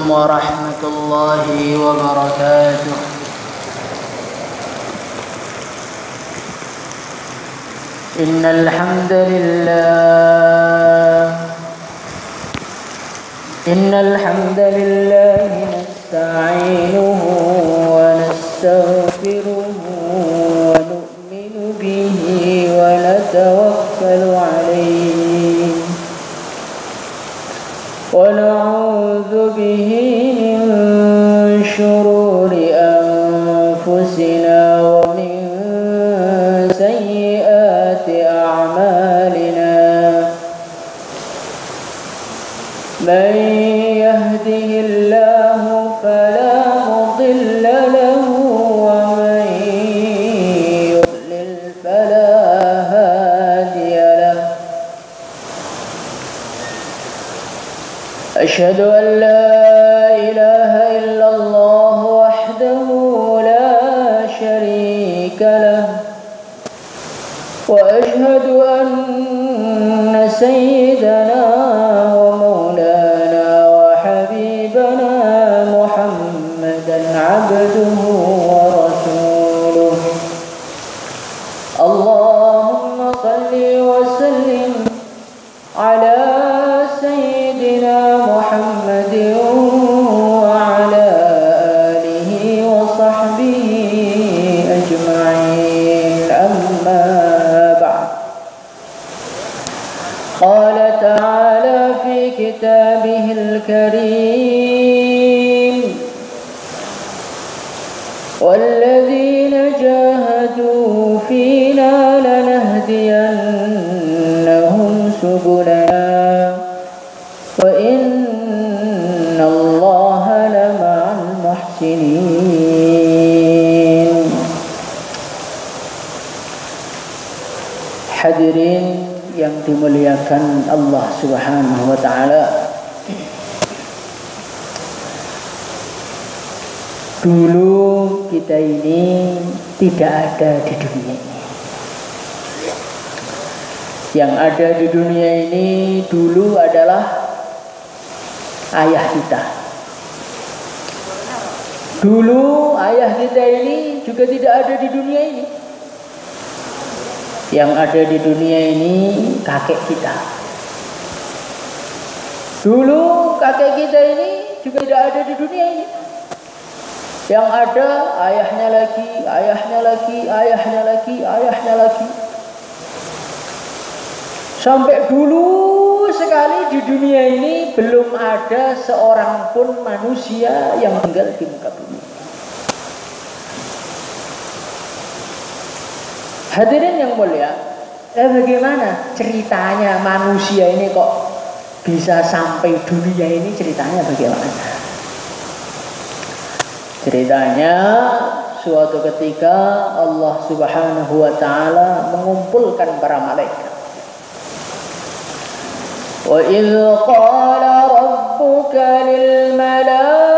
ورحمة الله وبركاته. إن الحمد لله نستعينه ونستغفره ونؤمن به ونتوكل عليه ونعوذ به من شرور أنفسنا ومن سيئات أعمالنا. من يهده الله فلا مضل له ومن يضلل فلا هادي له. أشهد أن لا إله إلا الله وحده لا شريك له وأشهد أن سيدنا ومولانا وحبيبنا محمدا عبده ورسوله. اللهم صل وسلم على سيدنا محمد وعلى آله وصحبه أجمعين. أما بعد، قال تعالى في كتابه الكريم: والذين جاهدوا فينا لنهدينهم سبلنا وإن الله لمع المحسنين. Hadirin yang dimuliakan Allah Subhanahu wa taala. Dulu kita ini tidak ada di dunia ini. Yang ada di dunia ini dulu adalah ayah kita. Dulu ayah kita ini juga tidak ada di dunia ini. Yang ada di dunia ini kakek kita. Dulu kakek kita ini juga tidak ada di dunia ini. Yang ada ayahnya lagi, ayahnya lagi, ayahnya lagi, ayahnya lagi. Sampai dulu sekali di dunia ini belum ada seorang pun manusia yang tinggal di muka bumi. Hadirin yang mulia, bagaimana ceritanya manusia ini kok bisa sampai dunia ini? Ceritanya bagaimana? Ceritanya suatu ketika Allah Subhanahu wa taala mengumpulkan para malaikat. Wa idz qala rabbuka lil malaikati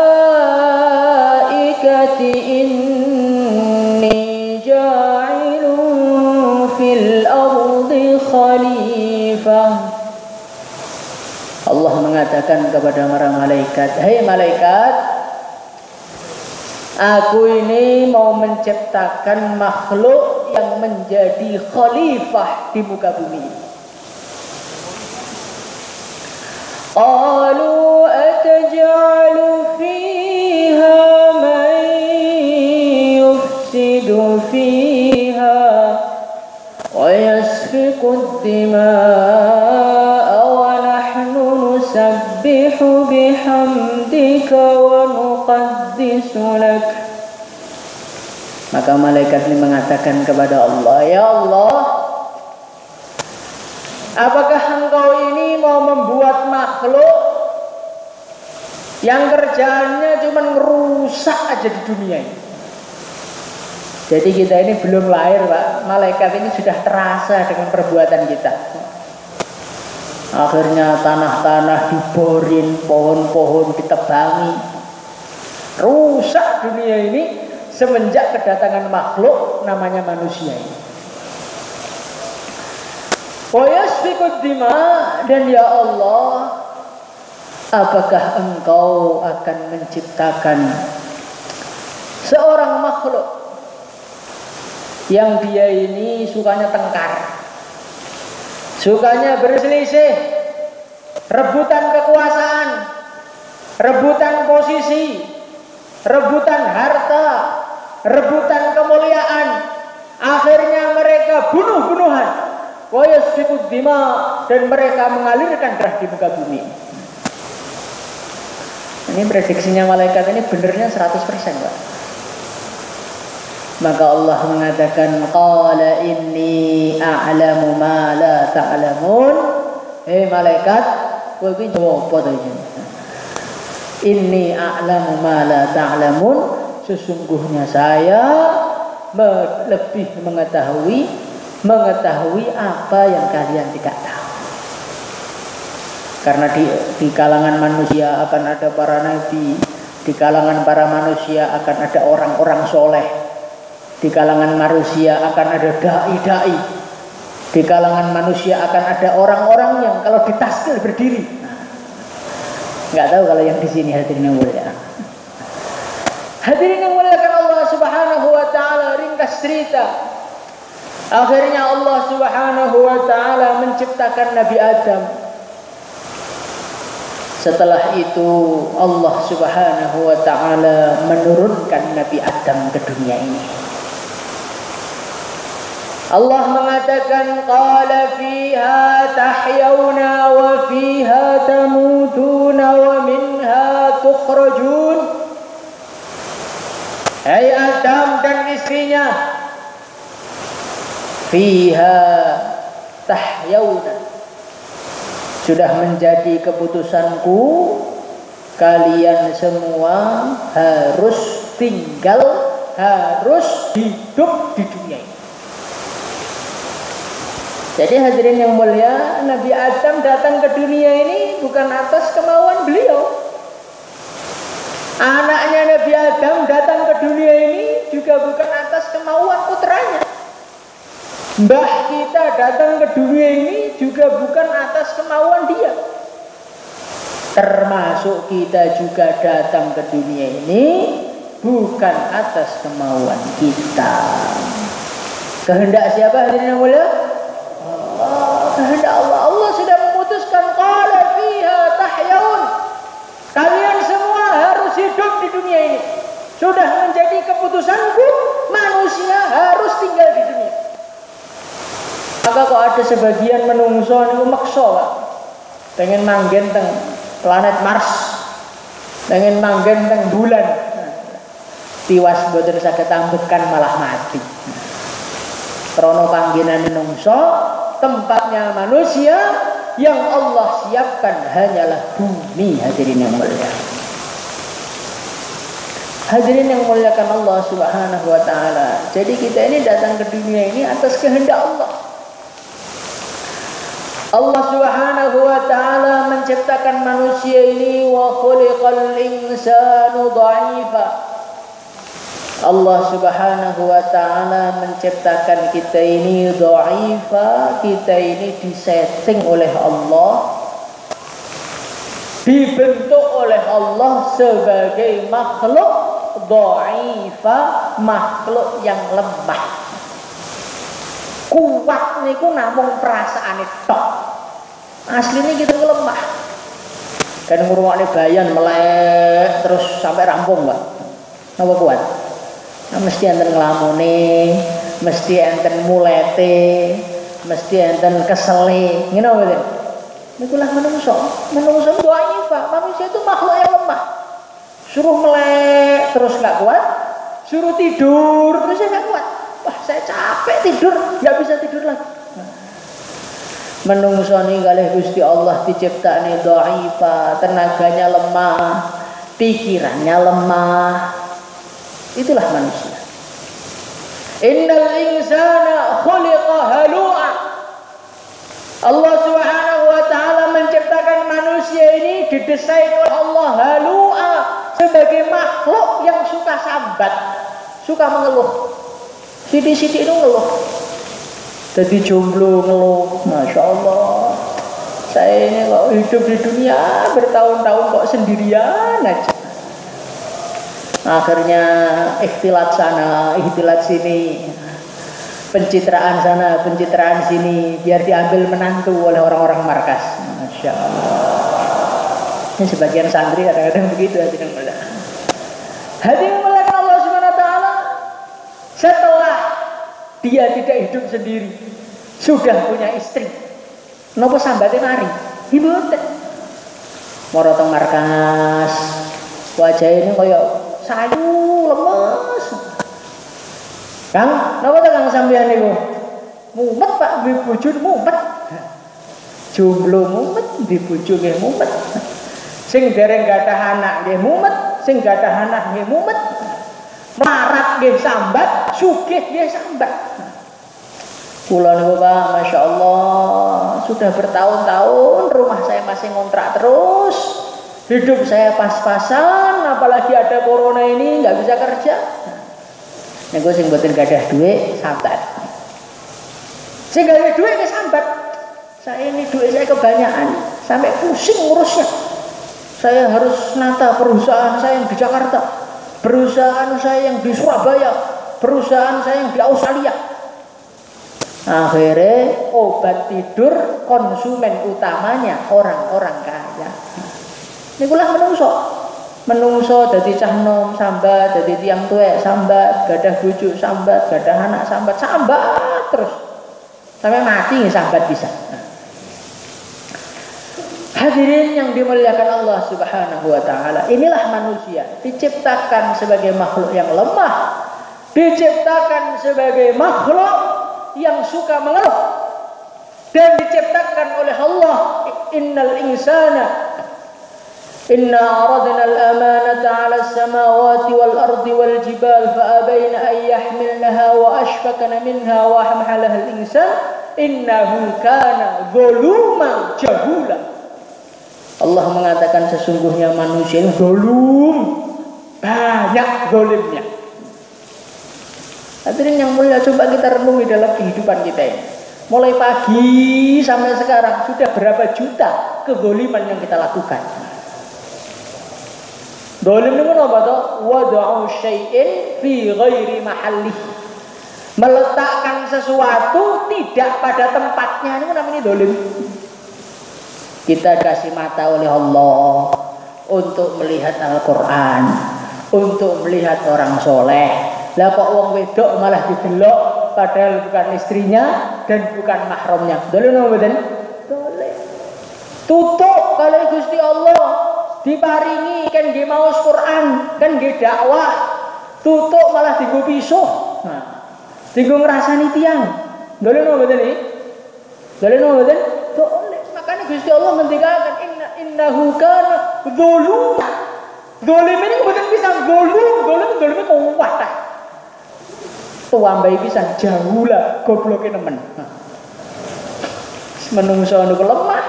inni ja'ilun fil ardi khalifah. Allah mengatakan kepada para malaikat, "Hai malaikat, aku ini mau menciptakan makhluk yang menjadi khalifah di muka bumi." Qalu ataj'alu fiha man yufsidu fiha wa yasfiku ad-dima'a wa nahnu nusabbihu bihamdika wa nuqaddisu lak. Maka malaikat ini mengatakan kepada Allah, "Ya Allah, apakah engkau ini mau membuat makhluk yang kerjaannya cuma ngerusak aja di dunia ini?" Jadi kita ini belum lahir, Pak. Malaikat ini sudah terasa dengan perbuatan kita. Akhirnya tanah-tanah diborin, pohon-pohon ditebangi. Rusak dunia ini semenjak kedatangan makhluk namanya manusia ini. Wa yasfikud dima, dan ya Allah, apakah engkau akan menciptakan seorang makhluk yang dia ini sukanya tengkar, sukanya berselisih, rebutan kekuasaan, rebutan posisi, rebutan harta, rebutan kemuliaan, akhirnya mereka bunuh-bunuhan, wa yasfikud dima, dan mereka mengalirkan darah di muka bumi. Ini prediksinya malaikat ini benernya 100%, Pak. Maka Allah mengatakan qala inni a'lamu ma la ta'lamun. Malaikat, kowe iki jawab apa to? Inni a'lamu ma la ta'lamun, sesungguhnya saya lebih mengetahui apa yang kalian tidak tahu. Karena di kalangan manusia akan ada para nabi, di kalangan para manusia akan ada orang-orang soleh, di kalangan manusia akan ada dai-dai, di kalangan manusia akan ada orang-orang yang kalau ditaskil berdiri. Nggak tahu kalau yang di sini hadirin yang mulia. Hadirin yang muliakan Allah Subhanahu wa taala, ringkas cerita. Akhirnya Allah Subhanahu wa taala menciptakan Nabi Adam. Setelah itu Allah Subhanahu wa taala menurunkan Nabi Adam ke dunia ini. Allah mengatakan qala fiha tahyawna wa fiha tamutuna wa minha tukhrajun. Hai Adam dan istrinya, fiha tahyawna, sudah menjadi keputusanku, kalian semua harus tinggal, harus hidup di dunia ini. Jadi hadirin yang mulia, Nabi Adam datang ke dunia ini bukan atas kemauan beliau. Anaknya Nabi Adam datang ke dunia ini juga bukan atas kemauan putranya. Mbah kita datang ke dunia ini juga bukan atas kemauan dia. Termasuk kita juga datang ke dunia ini bukan atas kemauan kita. Kehendak siapa hadirin yang mulia? Allah. Kehendak Allah. Allah sudah memutuskan qala fiha tahyaun. Kalian semua harus hidup di dunia ini. Sudah menjadi keputusanku, manusia harus tinggal di dunia. Maka kok ada sebagian menungso niku maksa, Pak. Pengen manggen teng planet Mars, pengen manggen teng bulan. Tiwas boten saged ambekan malah mati. Krana panggenan menungso, tempatnya manusia yang Allah siapkan hanyalah bumi, hadirin yang mulia. Hadirin yang muliakan Allah Subhanahu wa taala. Jadi kita ini datang ke dunia ini atas kehendak Allah. Allah Subhanahu wa taala menciptakan manusia ini wa khuliqal insanu dha'ifa. Allah Subhanahu wa taala menciptakan kita ini dha'ifa, kita ini disetting oleh Allah, dibentuk oleh Allah sebagai makhluk dha'ifa, makhluk yang lemah. Kuat niku namung perasaane tok. Asline kita lemah. Kan ngrungokne bayan melek terus sampai rampung, Pak. Napa kuat? Nah, mesti enten nglamune, mesti enten mulete, mesti enten kesele. Ngene apa ten? Niku lah menungso. Menungso dha'ifa, manusia itu makhluk yang lemah. Suruh melek terus enggak kuat, suruh tidur terus enggak kuat. Wah, saya capek tidur, nggak bisa tidur lagi. Menungso ni kalih Gusti Allah diciptakne dha'ifa, tenaganya lemah, pikirannya lemah. Itulah manusia. Innal insana khuliqa halu'a. Allah Subhanahu wa taala menciptakan manusia ini didesain oleh Allah halu'a, sebagai makhluk yang suka sambat, suka mengeluh. Siti-siti itu ngeluh. Jadi jomblo ngeluh, Masya Allah. Saya ini kok hidup di dunia bertahun-tahun kok sendirian aja. Akhirnya ikhtilat sana, ikhtilat sini, pencitraan sana, pencitraan sini, biar diambil menantu oleh orang-orang markas. Masya Allah. Ini sebagian santri kadang-kadang begitu hadirin mulya. Hadirin mulya Allah Subhanahu wa taala, setelah dia tidak hidup sendiri, sudah punya istri. Napa sambate mari? Mboten. Mara teng markas. Wajah ini kaya sayu lemes. Kang, napa Kang sampeyan niku? Mumet Pak, duwe bojo mumet. Jomblo mumet, duwe bojo nggih mumet. Sing dereng gadah anak nggih mumet, sing gadah anak nggih mumet. Marat nggih sambat, sugih nggih sambat. Kula niku Pak, Masya Allah, sudah bertahun-tahun rumah saya masih ngontrak terus. Hidup saya pas-pasan, apalagi ada corona ini nggak bisa kerja. Niku sing mboten gadah duit sambat. Sing gadah duit nggih sambat. Saya ini duit saya kebanyakan, sampai pusing ngurusnya. Saya harus nata perusahaan saya yang di Jakarta, perusahaan saya yang di Surabaya, perusahaan saya yang di Australia. Akhirnya obat tidur konsumen utamanya orang-orang kaya. Ini pula menungso dadi cah nom sambat, dadi tiang tuwek sambat, gadah bojo sambat, gadah anak sambat terus sampai mati sambat bisa. Hadirin yang dimuliakan Allah Subhanahu wa taala, inilah manusia diciptakan sebagai makhluk yang lemah, diciptakan sebagai makhluk yang suka mengeluh, dan diciptakan oleh Allah. Innal insana inna aradna al-amanata 'ala as-samawati wal ardi wal jibal fa abayna an yahmilnaha wa ashfaqna minha wa hamalaha al-insan innahu kana zaluman jahula. Allah mengatakan sesungguhnya manusia ini zalim, banyak zalimnya. Hadirin yang mulia, coba kita renungi dalam kehidupan kita ini. Mulai pagi sampai sekarang sudah berapa juta kezaliman yang kita lakukan. Zalim itu apa toh? Wada'u syai'in fi ghairi mahallih. Meletakkan sesuatu tidak pada tempatnya, itu namanya zalim. Kita dikasih mata oleh Allah untuk melihat Al-Quran, untuk melihat orang soleh. Lah kok wong wedok malah didelok padahal bukan istrinya dan bukan mahramnya. Dolen apa mboten? Dolen. Tutuk kalau Gusti Allah diparingi kan nggih maos Quran, kan nggih dakwah. Tutuk malah dienggo pisuh. Nah, dienggo ngrasani tiyang. Dolen apa mboten iki? Dolen apa mboten? Dolen. Makanya Gusti Allah ngendikaken innahu kana dzulum. Zalim ini mboten bisa zalim kuat ta. Tuambai pisan jahula gobloke nemen. Menungso niku lemah,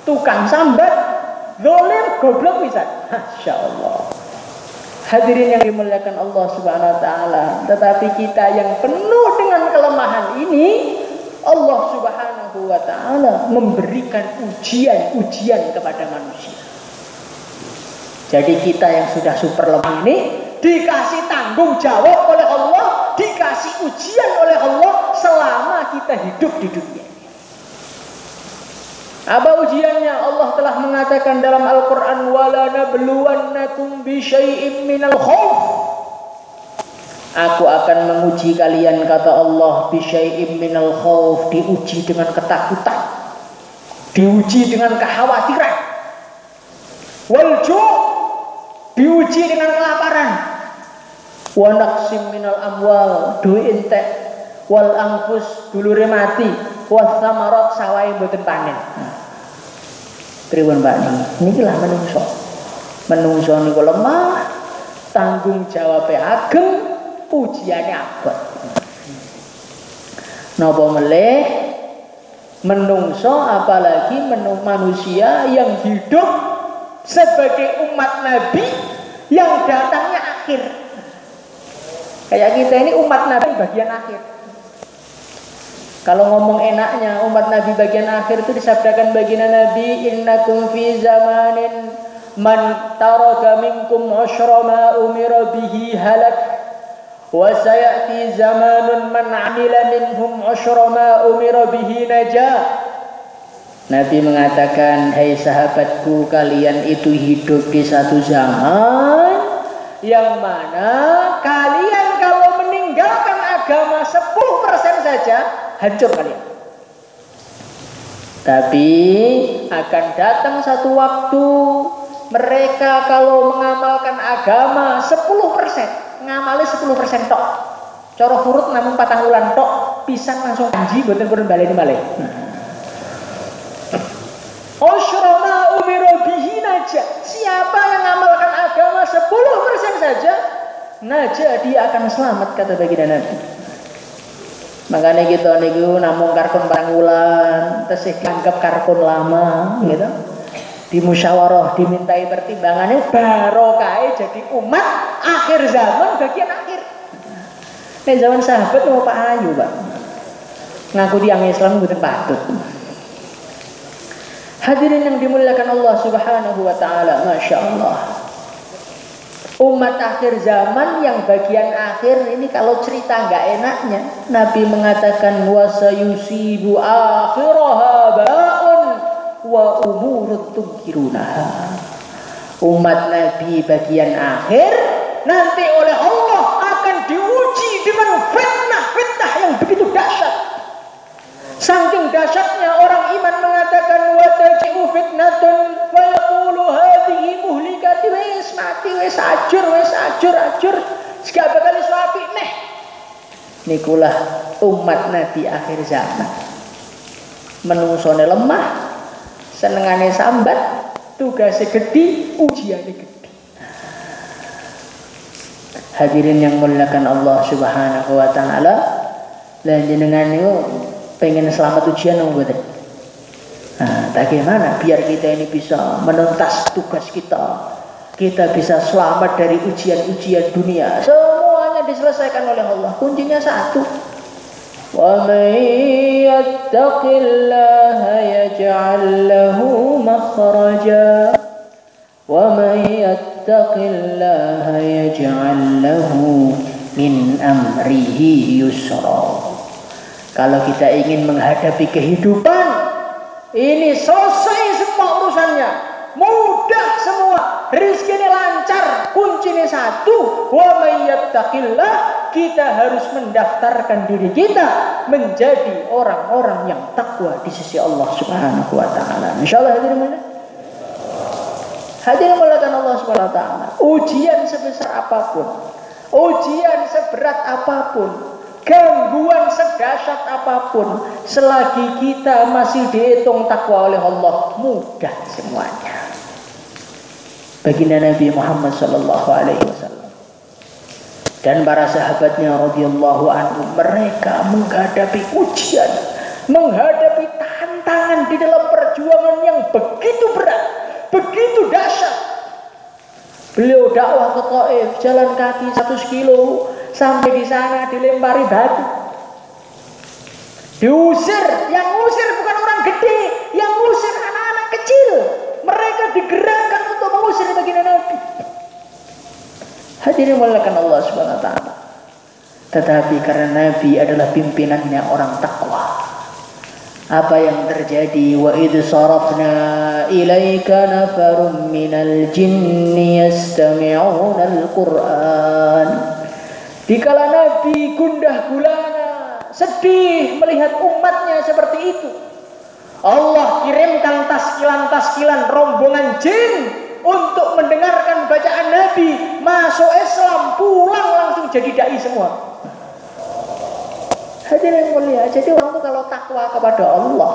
tukang sambat, zalim goblok pisan. Masyaallah. Hadirin yang dimuliakan Allah Subhanahu wa taala, tetapi kita yang penuh dengan kelemahan ini, Allah Subhanahu wa taala memberikan ujian kepada manusia. Jadi kita yang sudah super lemah ini dikasih tanggung jawab oleh Allah, dikasih ujian oleh Allah selama kita hidup di dunia. Apa ujiannya? Allah telah mengatakan dalam Al-Quran, wala nabluwannakum bi syai'im minal khauf. Aku akan menguji kalian, kata Allah, bi syai'im minal khauf, diuji dengan ketakutan, diuji dengan kekhawatiran, wal ju', diuji dengan kelaparan, wa naqsim minal amwal, duwe entek, wal anfus, dulure mati, wa thamarat, sawahe mboten panen. Pripun Pak niki lah menungso. Menungso niku lemah, tanggung jawabe ageng, ujiane abot. Napa melih menungso, apalagi manusia yang hidup sebagai umat Nabi yang datangnya akhir. Kayak kita ini umat Nabi bagian akhir. Kalau ngomong enaknya, umat Nabi bagian akhir itu disabdakan baginda Nabi, innakum fi zamanin man taraka minkum ushra ma umira bihi halak wa sayati zamanun man amila minhum ushra ma umira bihi najah. Nabi mengatakan, hai sahabatku, kalian itu hidup di satu zaman yang mana kalian kalau meninggalkan agama 10% saja hancur kalian. Tapi akan datang satu waktu mereka kalau mengamalkan agama 10%, ngamali 10% tok. Cara huruf namun 4 bulan tok, pisan langsung kanji boten baleni malih. Usyrama umira bihi najah. Siapa yang mengamalkan agama 10% saja, najah, dia akan selamat, kata baginda Nabi. Makanya kita niku namung karkon barang wulan, tesih anggap karkon lama, gitu. Di musyawarah dimintai pertimbangannya barokah jadi umat akhir zaman bagian akhir. Nek zaman sahabat mau Pak Ayu, Pak. Ngaku tiang Islam mboten patut. Hadirin yang dimuliakan Allah Subhanahu wa taala, Masya Allah. Umat akhir zaman yang bagian akhir ini kalau cerita nggak enaknya, Nabi mengatakan wasayusibu akhiraha ba'un wa umurut tunkirunaha. Umat Nabi bagian akhir nanti oleh Allah akan diuji dengan fitnah-fitnah yang begitu dahsyat. Saking dahsyatnya orang iman mengatakan wa taji'u fitnatun wa yaqulu hadhihi muhlikati, wis mati, wis ajur segala kali suapi neh. Nikulah umat Nabi akhir zaman. Menungsone lemah, senengane sambat, tugasnya gede, ujiannya gede. Hadirin yang muliakan Allah Subhanahu wa taala, lan jenengan niku pengen selamat ujian nang mboten? Nah, bagaimana biar kita ini bisa menuntas tugas kita? Kita bisa selamat dari ujian-ujian dunia. Semuanya diselesaikan oleh Allah. Kuncinya satu. Wa may yattaqillaha yaj'al lahu makhraja. Wa may yattaqillaha yaj'al lahu min amrihi yusra. Kalau kita ingin menghadapi kehidupan ini, selesai semua urusannya, mudah semua, rizkinya lancar, kuncinya satu, wa may yattaqillah, kita harus mendaftarkan diri kita menjadi orang-orang yang takwa di sisi Allah Subhanahu wa taala. Insyaallah hadirin muliakan Allah Subhanahu wa taala. Ujian sebesar apapun, ujian seberat apapun, gangguan sedahsyat apapun, selagi kita masih dihitung takwa oleh Allah, mudah semuanya. Baginda Nabi Muhammad sallallahu alaihi wasallam dan para sahabatnya radhiyallahu anhum, mereka menghadapi ujian, menghadapi tantangan di dalam perjuangan yang begitu berat, begitu dahsyat. Beliau dakwah ke Taif, jalan kaki 1 kilo. Sampai di sana dilempari batu, diusir. Yang usir bukan orang gede, yang usir anak-anak kecil. Mereka digerakkan untuk mengusir baginda Nabi. Hadirin muliakan Allah Subhanahu wa taala. Tetapi karena Nabi adalah pimpinannya orang takwa, apa yang terjadi? Wa idh sarafna ilaika nafarum minal jinni yastami'una al-Qur'an. Dikala Nabi gundah gulana, sedih melihat umatnya seperti itu, Allah kirimkan taskilan-taskilan rombongan jin untuk mendengarkan bacaan Nabi, masuk Islam, pulang langsung jadi dai semua. Hadirin mulia, jadi orang itu kalau takwa kepada Allah,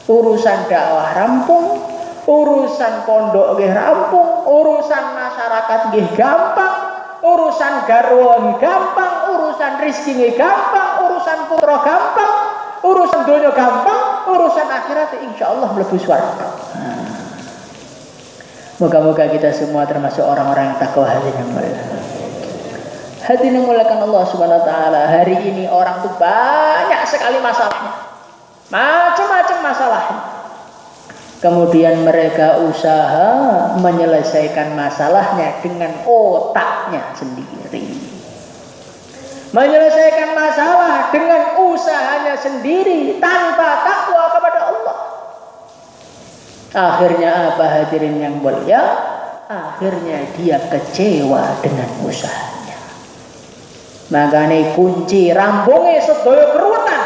urusan dakwah rampung, urusan pondok nggih rampung, urusan masyarakat nggih gampang, urusan garwa gampang, urusan rizki gampang, urusan putra gampang, urusan dunia gampang, urusan akhirat insyaallah mlebu swarga. Moga-moga kita semua termasuk orang-orang yang takwa. Hadirin mulakan Allah Subhanahu wa taala, hari ini orang tuh banyak sekali masalahnya. Macam-macam masalahnya. Kemudian mereka usaha menyelesaikan masalahnya dengan otaknya sendiri. Menyelesaikan masalah dengan usahanya sendiri tanpa takwa kepada Allah. Akhirnya apa hadirin yang mulia? Akhirnya dia kecewa dengan usahanya. Makanya kunci rambungnya sedaya keruwetan,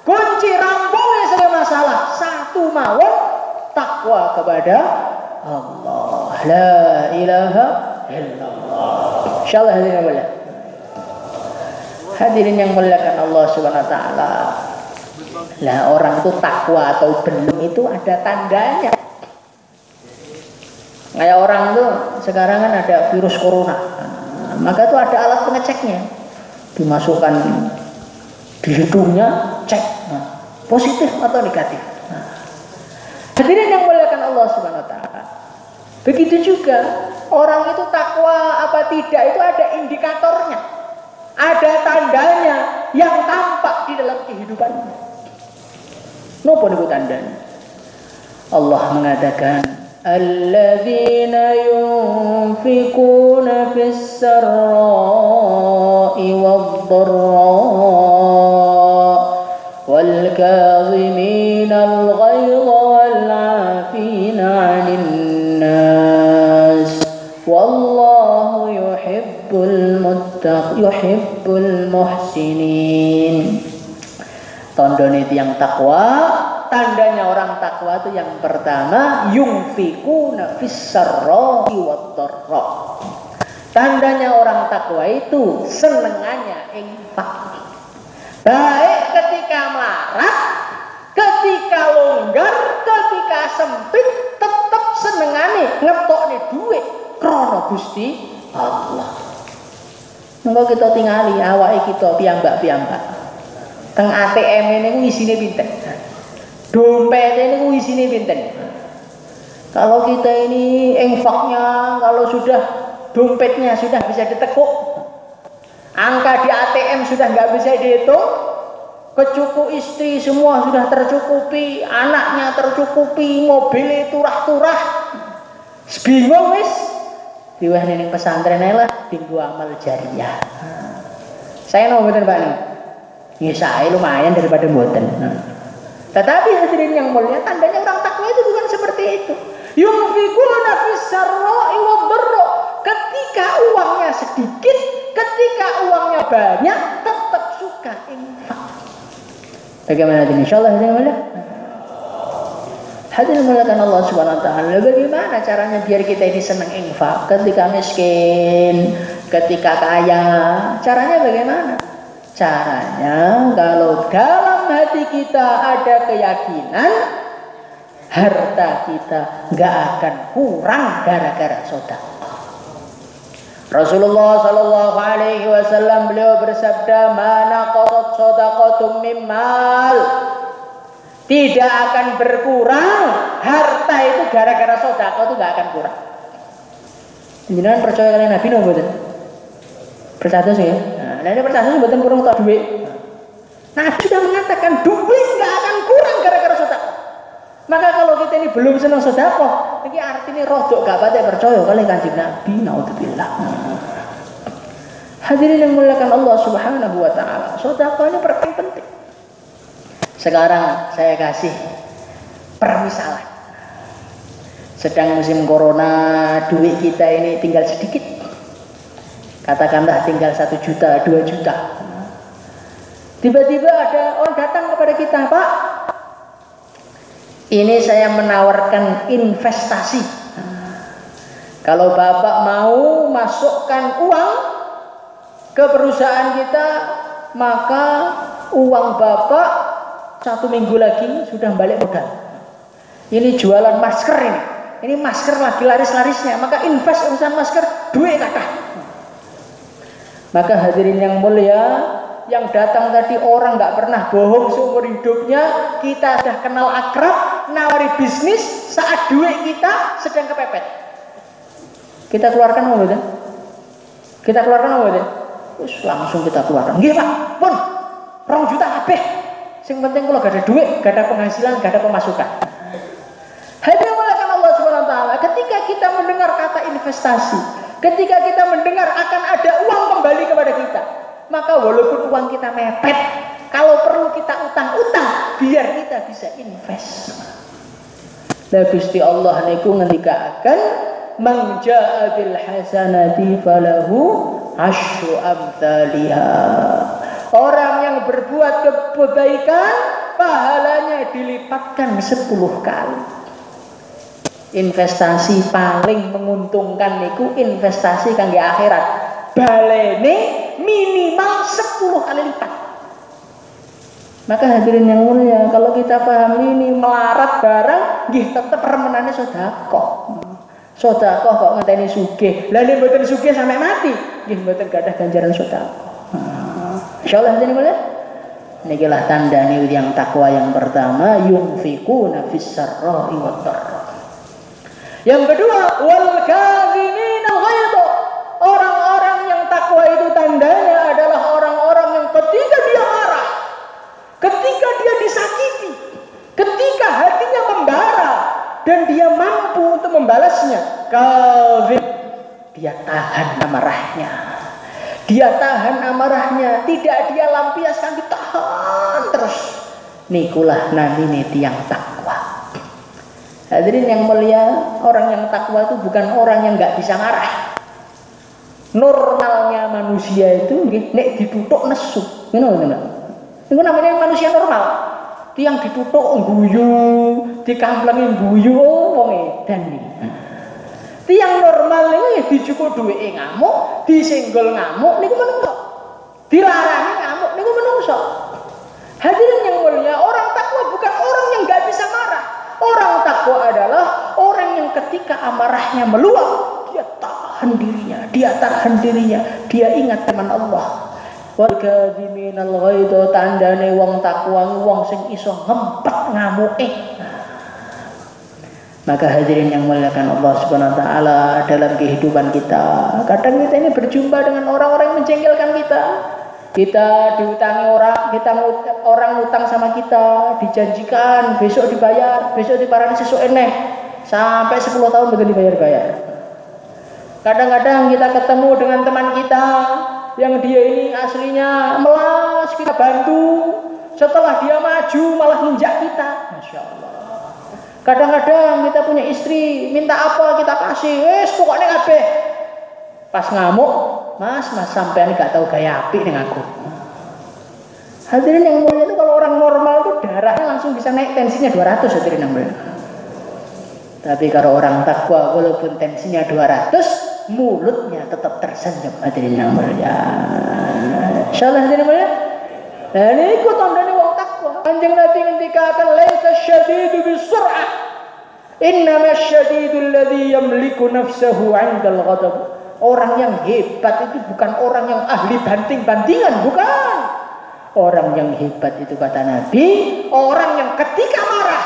kunci rambungnya sedaya masalah satu mawon takwa kepada Allah. La ilaha illallah. Insyaallah hadirin mulia. Hadirin yang muliakan Allah Subhanahu wa taala. Lah orang itu takwa atau belum itu ada tandanya. Kayak orang tuh sekarang kan ada virus corona. Maka itu ada alat pengeceknya, dimasukkan di hidungnya, cek positif atau negatif. Hadirin yang muliakan Allah Subhanahu wa taala. Begitu juga orang itu takwa apa tidak itu ada indikatornya, ada tandanya yang tampak di dalam kehidupannya. Napa niku tandanya? Allah mengatakan الذين ينفقون في السراء والضراء والكاظمين الغيظ والعافين عن الناس والله يحب المحسنين. Tandanya yang takwa, tandanya orang takwa itu yang pertama yunfikuna fis-sarra'i wad-dharra. Tandanya orang takwa itu senengannya infak. Baik ketika melarat, ketika longgar, ketika sempit tetap senengane ngetokne duit krana Gusti Allah. Mengko kita tingali awake kita piyambak-piyambak. Teng ATM ini isine pinten? Dompet ini isine pinten? Kalau kita ini infaknya, kalau sudah dompetnya sudah bisa ditekuk, angka di ATM sudah nggak bisa dihitung, kecukup istri semua sudah tercukupi, anaknya tercukupi, mobilnya turah-turah, bingung wis, diwah ning pesantren lah, tinggu amal jariah. Saya mau betul Pak nih. Ya saya lumayan daripada mboten. Tetapi hadirin yang mulia, tandanya orang takwa itu bukan seperti itu. Yunfikuna fis-sarra'i wad-dharra. Ketika uangnya sedikit, ketika uangnya banyak, tetap suka infak. Bagaimana ini? Insyaallah hadirin mulia. Hadirin muliakan Allah Subhanahu wa taala. Bagaimana caranya biar kita ini senang infak ketika miskin, ketika kaya? Caranya bagaimana? Caranya kalau dalam hati kita ada keyakinan harta kita nggak akan kurang gara-gara sedekah. Rasulullah Shallallahu Alaihi Wasallam beliau bersabda, "Mana qasat sadaqatum min mal." Tidak akan berkurang harta itu gara-gara sedekah itu nggak akan kurang. Jangan percaya kalian Nabi nopo betul? Percaya sih ya. Nah ini percaya sebetulnya kurang tak duit. Nabi sudah mengatakan duit nggak akan kurang gara-gara sedekah. Maka kalau kita ini belum senang sedekah, ini artinya rodok gak patah percaya kali Kanjeng Nabi. Naudzubillah. Hadirin yang muliakan Allah Subhanahu wa taala, sedekah ini perkara penting. Sekarang saya kasih permisalan. Sedang musim corona, duit kita ini tinggal sedikit. Katakanlah tinggal 1 juta, 2 juta. Tiba-tiba ada orang datang kepada kita, Pak, ini saya menawarkan investasi. Kalau Bapak mau masukkan uang ke perusahaan kita, maka uang Bapak 1 minggu lagi sudah balik modal. Ini jualan masker ini. Ini masker lagi laris-larisnya, maka invest urusan masker, duit kata. Maka hadirin yang mulia, yang datang tadi orang nggak pernah bohong seumur hidupnya, kita sudah kenal akrab, nawari bisnis saat duit kita sedang kepepet. Kita keluarkan apa betul? Kita keluarkan apa betul? Terus langsung kita keluar. Nggih Pak, pun 2 juta kabeh. Sing penting kalau gak ada duit, gak ada penghasilan, gak ada pemasukan. Hadirin mulakan Allah Subhanahu wa taala, ketika kita mendengar kata investasi, ketika kita mendengar akan ada uang kembali kepada kita, maka walaupun uang kita mepet, kalau perlu kita utang-utang biar kita bisa invest. Lah Gusti Allah niku ngendikaken man jaa bil hasanati falahu asyru amsalha. Orang yang berbuat kebaikan pahalanya dilipatkan 10 kali. Investasi paling menguntungkan niku investasi kangge akhirat. Balene minimal 10 kali lipat. Maka hadirin yang mulia, kalau kita pahami ini melarat barang, nggih tetep remenane sedekah. Sedekah kok ngenteni sugih. Lah nek mboten sugih sampai mati, nggih mboten gadah ganjaran sedekah. Insyaallah hadirin mulia. Nikilah tandane yang takwa yang pertama, yunfiquna fis sarra'i wad dharra. Yang kedua, wal kadhiminal ghaidh. Orang-orang yang takwa itu tandanya adalah orang-orang yang ketika dia marah, ketika dia disakiti, ketika hatinya membara dan dia mampu untuk membalasnya, kadhib, dia tahan amarahnya. Dia tahan amarahnya, tidak dia lampiaskan, ditahan terus. Nikulah namine tiyang takwa. Hadirin yang mulia, orang yang takwa itu bukan orang yang nggak bisa marah. Normalnya manusia itu nek ditutuk nesu, ngono. Itu namanya manusia normal. Tiang ditutuk guyu, dikamplengi guyu, wong edan iki. Tiang normal ini dijukuk duweke ngamuk, disenggol ngamuk niku menungso. Dilarani ngamuk niku menungso. Hadirin yang mulia, orang takwa bukan orang yang nggak bisa marah. Orang takwa adalah orang yang ketika amarahnya meluap, dia tahan dirinya, dia ingat teman Allah. Wal kadhiminal ghaidh, tandane wong takwa wong sing iso ngempet ngamuke. Maka hadirin yang muliakan Allah Subhanahu wa taala, dalam kehidupan kita, kadang kita ini berjumpa dengan orang-orang yang menjengkelkan kita. Kita diutangi orang utang sama kita, dijanjikan besok dibayar, besok diparani sesuk eneh, sampai 10 tahun belum dibayar-bayar. Kadang-kadang kita ketemu dengan teman kita yang dia ini aslinya melas, kita bantu, setelah dia maju malah nginjak kita. Masya Allah. Kadang-kadang kita punya istri, minta apa kita kasih, pokoknya kabeh. Pas ngamuk, mas sampean gak tahu gaya api dengan aku. Hadirin yang mulia itu kalau orang normal itu darahnya langsung bisa naik tensinya 200 hadirin yang mulia. Tapi kalau orang takwa walaupun tensinya 200, mulutnya tetap tersenyum hadirin yang mulia. Insyaallah hadirin yang mulia. Nah ini ikut tandanya wong takwa. Kanjeng Nabi ngendikaken laisa syadidu bisur'ah. Innama syadidul ladzi yamliku nafsahu 'indal ghadab. Orang yang hebat itu bukan orang yang ahli banting-bantingan, bukan. Orang yang hebat itu kata Nabi, orang yang ketika marah,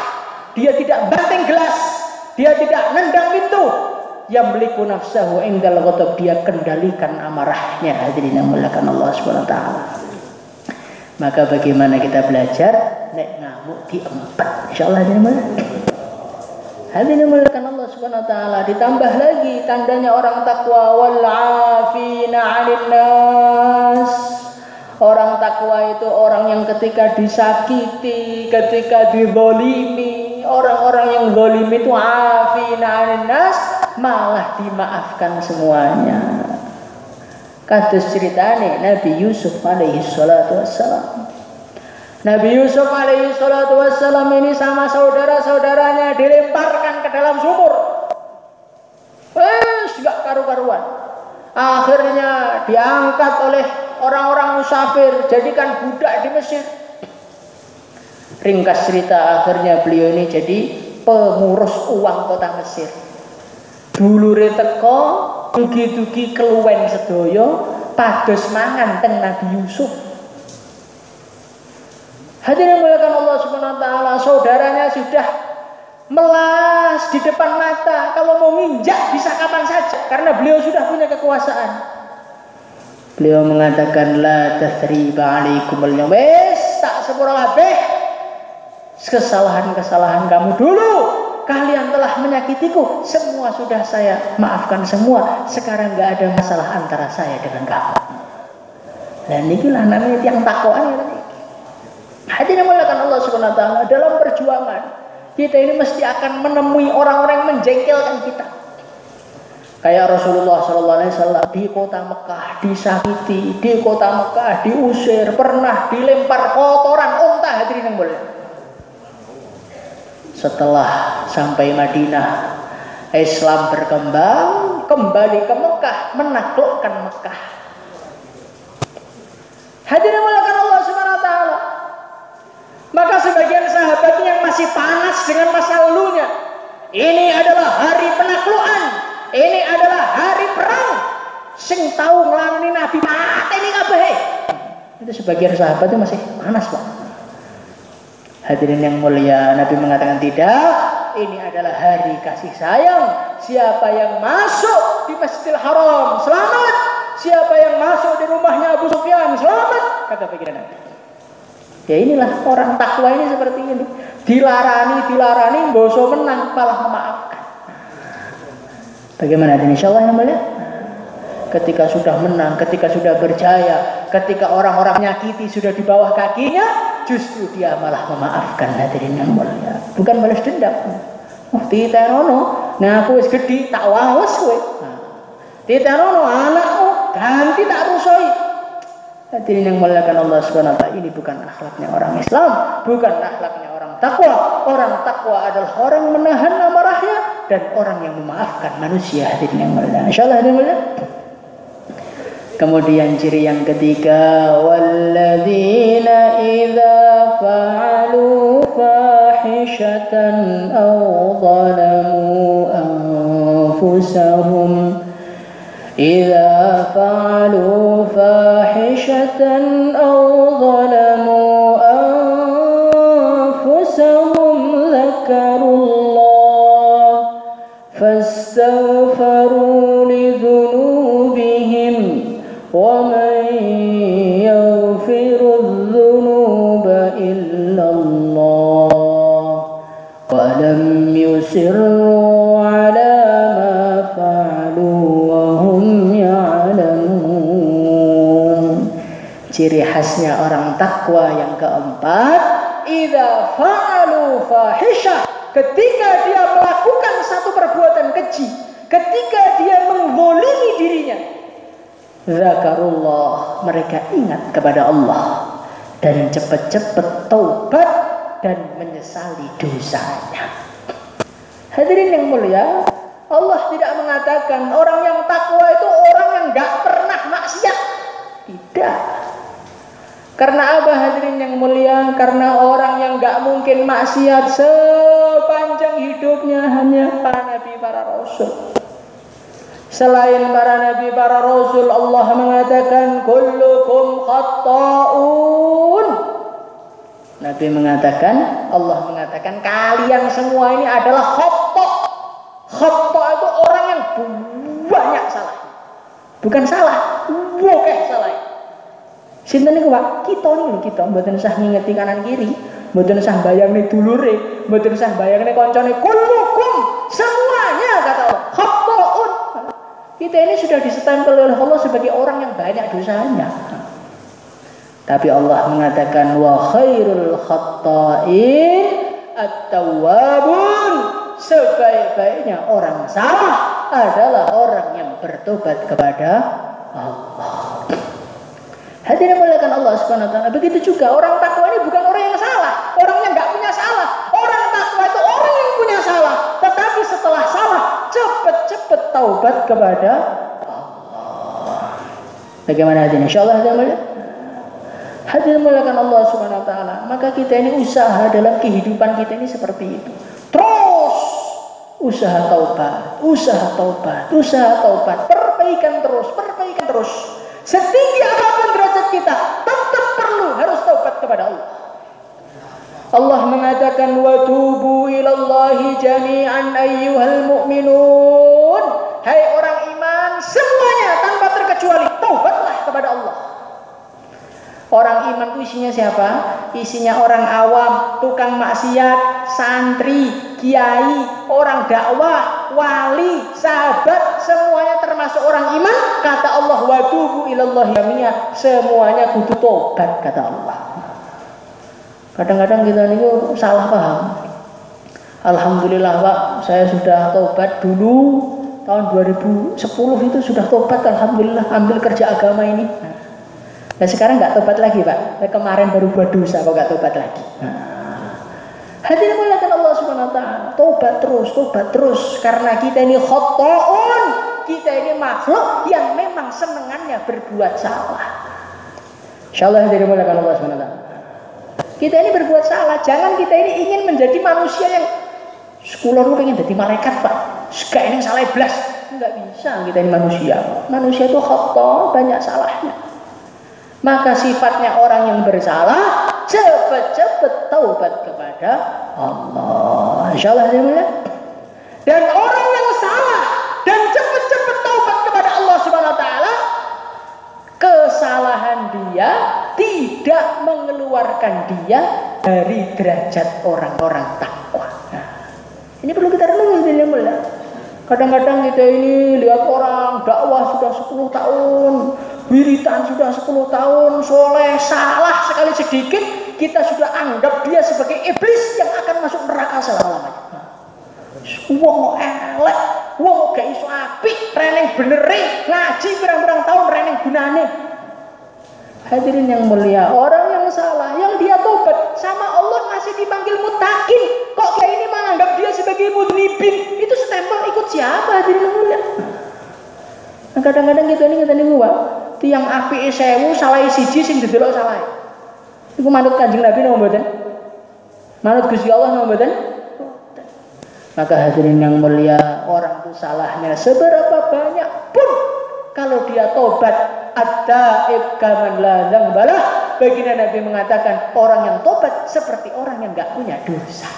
dia tidak banting gelas, dia tidak nendang pintu. Yamliku nafsahu indal ghadab, dia kendalikan amarahnya. Hadirin yang muliakan Allah Subhanahu wa taala. Maka bagaimana kita belajar nek ngamuk diempet. Insyaallah hadirin hadirin mulakan Allah Subhanahu wa taala. Ditambah lagi tandanya orang takwa, wal 'afina 'anil nas. Orang takwa itu orang yang ketika disakiti, ketika dizalimi, orang-orang yang zalim itu 'afina 'anil nas, malah dimaafkan semuanya. Kados ceritane Nabi Yusuf alaihi salatu wassalam. Nabi Yusuf alaihi salatu wassalam ini sama saudara-saudaranya dilemparkan ke dalam sumur. Gak karu-karuan. Akhirnya diangkat oleh orang-orang musafir, jadikan budak di Mesir. Ringkas cerita, akhirnya beliau ini jadi pengurus uang kota Mesir. Dulure teko, dugi-dugi keluwen sedaya, pados mangan teng Nabi Yusuf. Hadirin mulakan Allah Subhanahu wa taala, saudaranya sudah melas di depan mata, kalau mau nginjak bisa kapan saja karena beliau sudah punya kekuasaan. Beliau mengatakan la tathriba alaikumul yaum. Tak sepura kabeh kesalahan-kesalahan kamu dulu. Kalian telah menyakitiku, semua sudah saya maafkan semua. Sekarang enggak ada masalah antara saya dengan kamu. Dan inilah namanya yang takwa ini. Hadirin mulakan Allah Subhanahu wa taala, dalam perjuangan kita ini mesti akan menemui orang-orang yang menjengkelkan kita. Kayak Rasulullah SAW di kota Mekah disakiti, di kota Mekah diusir, pernah dilempar kotoran unta. Hadirin yang mulia. Setelah sampai Madinah, Islam berkembang, kembali ke Mekah, menaklukkan Mekah. Hadirin mulakan Allah Subhanahu wa taala. Maka sebagian sahabatnya yang masih panas dengan masa lalunya, ini adalah hari penaklukan, ini adalah hari perang. Sing tahu ngelani Nabi mati ini kabeh. Itu sebagian sahabat itu masih panas, Pak. Hadirin yang mulia, Nabi mengatakan tidak. Ini adalah hari kasih sayang. Siapa yang masuk di Masjidil Haram selamat. Siapa yang masuk di rumahnya Abu Sufyan selamat. Kata baginda Nabi. Ya inilah orang takwa ini seperti ini. Dilarani, boso menang malah memaafkan. Bagaimana ini insyaallah yang mulia? Ketika sudah menang, ketika sudah berjaya, ketika orang-orang nyakiti sudah di bawah kakinya, justru dia malah memaafkan. Hadirin yang mulia. Bukan balas dendam. Oh, titenono, nah aku wis gedhi tak waos kowe. Titenono anakmu ganti tak rusoi. Hadirin yang muliakan Allah Subhanahu wa taala, ini bukan akhlaknya orang Islam, bukan akhlaknya orang takwa. Orang takwa adalah orang menahan amarahnya dan orang yang memaafkan manusia. Hadirin yang mulia. Insyaallah hadirin mulia. Kemudian ciri yang ketiga, walladzina idza fa'alu fahishatan aw zalamu anfusahum إذا فعلوا فاحشة أو ظلموا أنفسهم ذكروا الله فاستغفروا لذنوبهم ومن يغفر الذنوب إلا الله ولم يصروا على ما فعلوا Ciri khasnya orang takwa yang keempat, idza fa'alu fahisyah, ketika dia melakukan satu perbuatan keji, ketika dia menggolimi dirinya, zakarullah, mereka ingat kepada Allah dan cepat-cepat taubat dan menyesali dosanya. Hadirin yang mulia, Allah tidak mengatakan orang yang takwa itu orang yang enggak pernah maksiat. Tidak. Karena apa hadirin yang mulia? Karena orang yang gak mungkin maksiat sepanjang hidupnya hanya para nabi, para rasul. Selain para nabi, para rasul, Allah mengatakan kullukum khatta'un. Nabi mengatakan, Allah mengatakan kalian semua ini adalah khata'. Khata' itu orang yang banyak salah. Bukan salah, bukan salah. Sinten niku Pak, kita mboten usah ngingeti kanan kiri, mboten usah bayangne dulure, mboten usah bayangne kancane, kullukum semuanya kata Allah. Khata'un. Kita ini sudah disestempel oleh Allah sebagai orang yang banyak dosanya. Tapi Allah mengatakan wa khairul khatta'in at-tawwabun. Sebaik-baiknya orang salah adalah orang yang bertobat kepada Allah. Hadirin muliakan Allah Subhanahu wa taala. Begitu juga orang takwa ini bukan orang yang salah, orang yang enggak punya salah. Orang takwa itu orang yang punya salah, tetapi setelah salah cepat-cepat taubat kepada Allah. Bagaimana hadirin? Insyaallah hadirin mulia. Hadirin muliakan Allah Subhanahu wa taala. Maka kita ini usaha dalam kehidupan kita ini seperti itu. Terus usaha taubat, perbaikan terus. Setinggi apapun derajat kita, tetap perlu harus taubat kepada Allah. Allah mengatakan wa tubu ilallahi jami'an ayyuhal mu'minun. Hai orang iman, semuanya tanpa terkecuali taubatlah kepada Orang iman itu isinya siapa? Isinya orang awam, tukang maksiat, santri, kiai, orang dakwah, wali, sahabat, semuanya termasuk orang iman. Kata Allah, wa tubu ilallahi jami'a, semuanya kudu tobat, kata Allah. Kadang-kadang kita ini salah paham. Alhamdulillah Pak, saya sudah tobat dulu tahun 2010 itu sudah tobat, alhamdulillah, ambil kerja agama ini. Nah sekarang nggak tobat lagi Pak. Kemarin baru buat dosa kok nggak tobat lagi. Hadirin muliakan Allah Subhanahu Wa Taala. Tobat terus. Karena kita ini khotoun, kita ini makhluk yang memang senengannya berbuat salah. Insyaallah hadirin muliakan Allah Subhanahu Wa Taala. Kita ini berbuat salah. Jangan kita ini ingin menjadi manusia yang sekolah lu pengen jadi malaikat Pak. Gak ini salah iblis. Nggak bisa kita ini manusia. Manusia itu khoto, banyak salahnya. Maka sifatnya orang yang bersalah cepat-cepat taubat kepada Allah. Insyaallah ya. Dan orang yang salah dan cepat-cepat taubat kepada Allah Subhanahu Wa Taala, kesalahan dia tidak mengeluarkan dia dari derajat orang-orang takwa. Nah, ini perlu kita renungi ya mulia. Kadang-kadang kita ini lihat orang dakwah sudah 10 tahun, wiritan sudah 10 tahun, soleh, salah sekali sedikit, kita sudah anggap dia sebagai iblis yang akan masuk neraka selama-lamanya. Wong elek, wong gak iso apik, reneng benerin, ngaji berang-berang tahun reneng gunane. Hadirin yang mulia, orang yang salah, yang dia tobat sama Allah masih dipanggil muttaqin, kok kayak ini menganggap dia sebagai mudnibin, itu stempel ikut siapa hadirin yang mulia? Nah, kadang-kadang kita ini Pak, tiang api sewu salah siji sing didelok salah. Iku manut Kanjeng Nabi napa mboten? Manut Gusti Allah napa mboten? Maka hadirin yang mulia, orang itu salahnya seberapa banyak pun kalau dia tobat at-taib kaman la dzambalah, baginda Nabi mengatakan orang yang tobat seperti orang yang enggak punya dosa.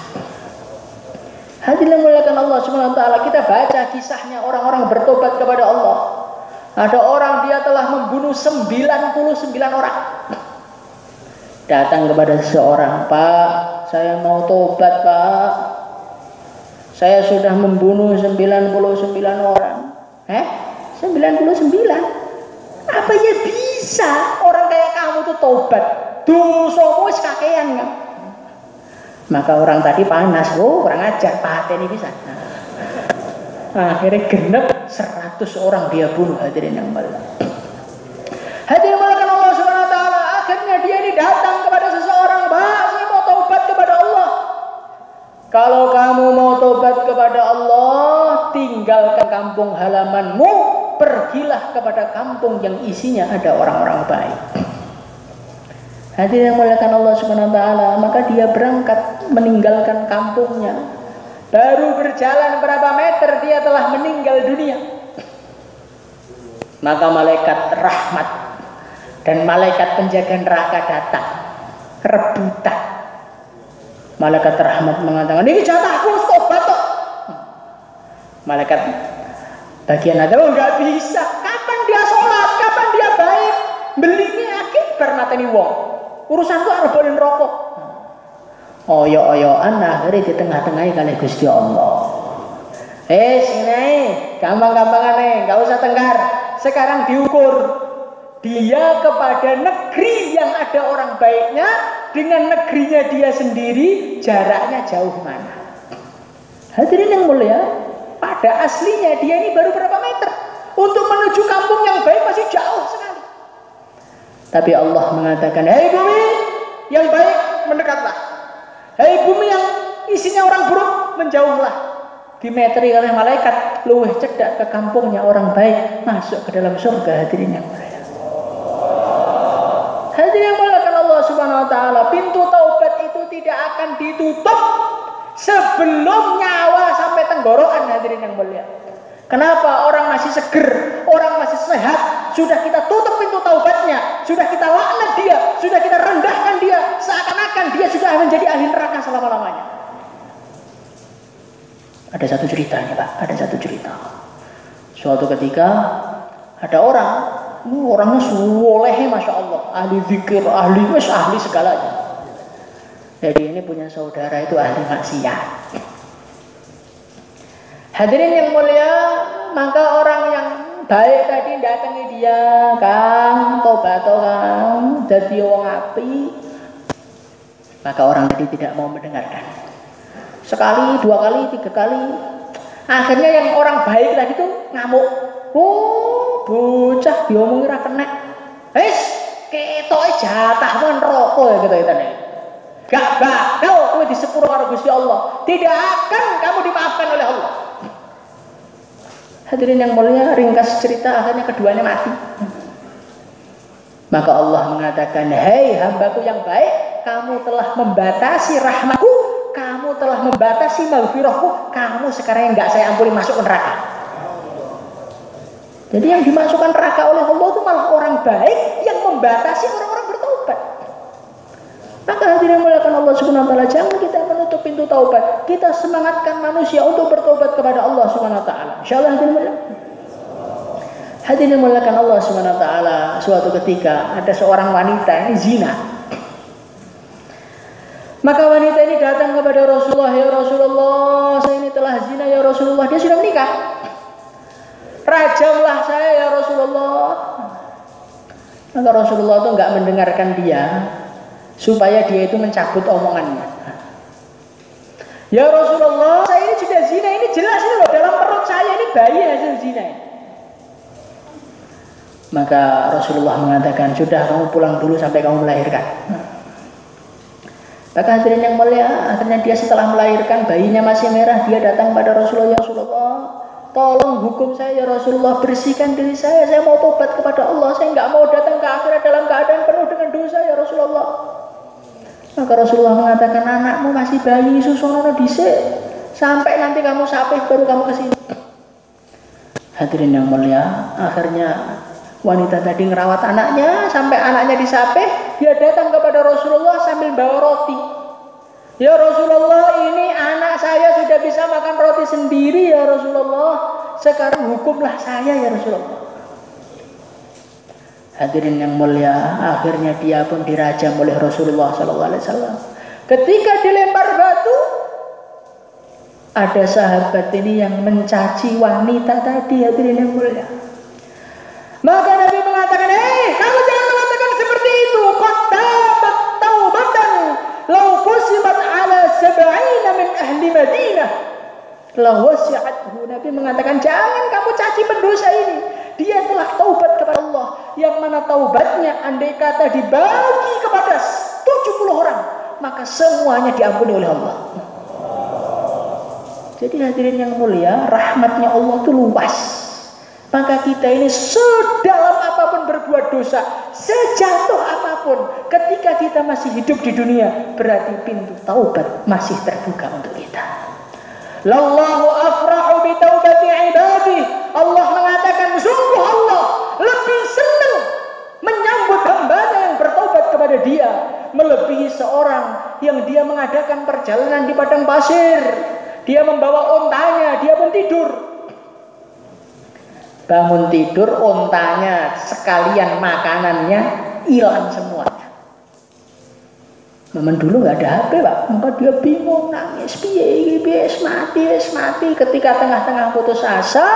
Hadirin yang muliakan Allah Subhanahu Wa Taala, kita baca kisahnya orang-orang bertobat kepada Allah. Ada orang dia telah membunuh 99 orang. Datang kepada seseorang, Pak, saya mau tobat Pak. Saya sudah membunuh 99 orang. 99? Apa ya bisa orang kayak kamu tuh tobat? Dosamu wis kakean kan? Maka orang tadi panas, kurang ajar, pateni bisa. Akhirnya genep 100 orang dia bunuh, hadirin yang mulia. Hadirin muliakan Allah Subhanahu Wa Taala. Akhirnya dia ini datang kepada seseorang, Pak, saya mau taubat kepada Allah. Kalau kamu mau taubat kepada Allah, tinggalkan kampung halamanmu, pergilah kepada kampung yang isinya ada orang-orang baik. Hadirin yang muliakan Allah Subhanahu Wa Taala, maka dia berangkat meninggalkan kampungnya. Baru berjalan berapa meter dia telah meninggal dunia. Maka malaikat rahmat dan malaikat penjaga neraka datang rebutan. Malaikat rahmat mengatakan, ini jatahku, tobat toh. Malaikat bagian ada, nggak bisa. Kapan dia sholat, kapan dia baik, belinya yakin bermateni wong. Urusanku arbonin rokok. Oyo-oyoan akhirnya di tengah-tengah kali Gusti Allah. Sini, gampang-gampangan nggak usah tenggar. Sekarang diukur dia kepada negeri yang ada orang baiknya dengan negerinya dia sendiri, jaraknya jauh mana? Hadirin yang mulia, pada aslinya dia ini baru berapa meter, untuk menuju kampung yang baik masih jauh sekali. Tapi Allah mengatakan, hei bumi yang baik mendekatlah. Hei bumi yang isinya orang buruk menjauhlah. Dimetri oleh malaikat, luweh cedak ke kampungnya orang baik, masuk ke dalam surga. Hadirin yang mulia. Hadirin yang mulia Allah Subhanahu Wa Taala, pintu taubat itu tidak akan ditutup sebelum nyawa sampai tenggorokan. Hadirin yang mulia. Kenapa? Orang masih seger, orang masih sehat, sudah kita tutup pintu taubatnya, sudah kita laknat dia, sudah kita rendahkan dia, seakan-akan dia sudah menjadi ahli neraka selama-lamanya. Ada satu ceritanya Pak, ada satu cerita. Suatu ketika ada orang Orangnya soleh, masya Allah, ahli zikir, ahli segalanya. Jadi ini punya saudara itu ahli maksiat. Hadirin yang mulia, maka orang yang baik tadi datangi dia, Kang, tobat Kang, jadi wong api. Maka orang tadi tidak mau mendengarkan. Sekali, 2 kali, 3 kali. Akhirnya yang orang baik tadi itu ngamuk. Bocah diomongin ra kena. Ketoke jatah men rokok ya gitu nih. Gak bakal kowe disepuro karo Gusti Allah. Tidak akan kamu dimaafkan oleh Allah. Hadirin yang mulia, ringkas cerita akhirnya keduanya mati. Maka Allah mengatakan, "Hei hambaku yang baik, kamu telah membatasi rahmatku, kamu telah membatasi maghfirahku, kamu sekarang yang enggak saya ampuni masuk ke neraka." Jadi yang dimasukkan neraka oleh Allah itu malah orang baik yang membatasi orang-orang bertobat. Maka hadirin muliakan Allah Subhanahu wa taala, jangan kita menutup pintu taubat. Kita semangatkan manusia untuk bertobat kepada Allah Subhanahu wa taala. Insyaallah hadirin muliakan. Hadirin muliakan Allah Subhanahu wa taala, suatu ketika ada seorang wanita ini zina. Maka wanita ini datang kepada Rasulullah, "Ya Rasulullah, saya ini telah zina ya Rasulullah." Dia sudah menikah. "Rajamlah saya ya Rasulullah." Maka Rasulullah itu enggak mendengarkan dia, supaya dia itu mencabut omongannya. "Ya Rasulullah, saya ini sudah zina, ini jelas ini loh, dalam perut saya ini bayi hasil zina." Maka Rasulullah mengatakan, "Sudah, kamu pulang dulu sampai kamu melahirkan." Maka hadirin yang mulia, akhirnya dia setelah melahirkan, bayinya masih merah, dia datang pada Rasulullah, "Ya Rasulullah, tolong hukum saya ya Rasulullah, bersihkan diri saya mau tobat kepada Allah, saya nggak mau datang ke akhirat dalam keadaan penuh dengan dosa ya Rasulullah." Maka Rasulullah mengatakan, "Anakmu masih bayi, susono dhisik, sampai nanti kamu sapih baru kamu kesini." Hadirin yang mulia, akhirnya wanita tadi ngerawat anaknya sampai anaknya disapih, dia datang kepada Rasulullah sambil bawa roti. "Ya Rasulullah, ini anak saya sudah bisa makan roti sendiri ya Rasulullah, sekarang hukumlah saya ya Rasulullah." Hadirin yang mulia, akhirnya dia pun dirajam oleh Rasulullah SAW. Ketika dilempar batu, ada sahabat ini yang mencaci wanita tadi. Hadirin yang mulia, maka Nabi mengatakan, "Hei, kamu jangan mengatakan seperti itu. Qad tabat taubatan law qusimat ala sab'ina min ahli Madinah la wasi'athu." Nabi mengatakan, jangan kamu caci pendosa ini. Dia telah taubat kepada Allah, yang mana taubatnya andai kata dibagi kepada 70 orang, maka semuanya diampuni oleh Allah. Jadi hadirin yang mulia, rahmatnya Allah itu luas. Maka kita ini sedalam apapun berbuat dosa, sejatuh apapun, ketika kita masih hidup di dunia, berarti pintu taubat masih terbuka untuk kita. Lallahu afrahu bi taubati ibadi. Allah mengatakan, sungguh Allah lebih senang menyambut hambanya yang bertaubat kepada dia, melebihi seorang yang dia mengadakan perjalanan di padang pasir. Dia membawa ontanya, dia pun tidur. Bangun tidur, ontanya sekalian makanannya hilang semuanya. Memang dulu nggak ada HP, Pak. Maka dia bingung, nangis, piye mati. Ketika tengah-tengah putus asa,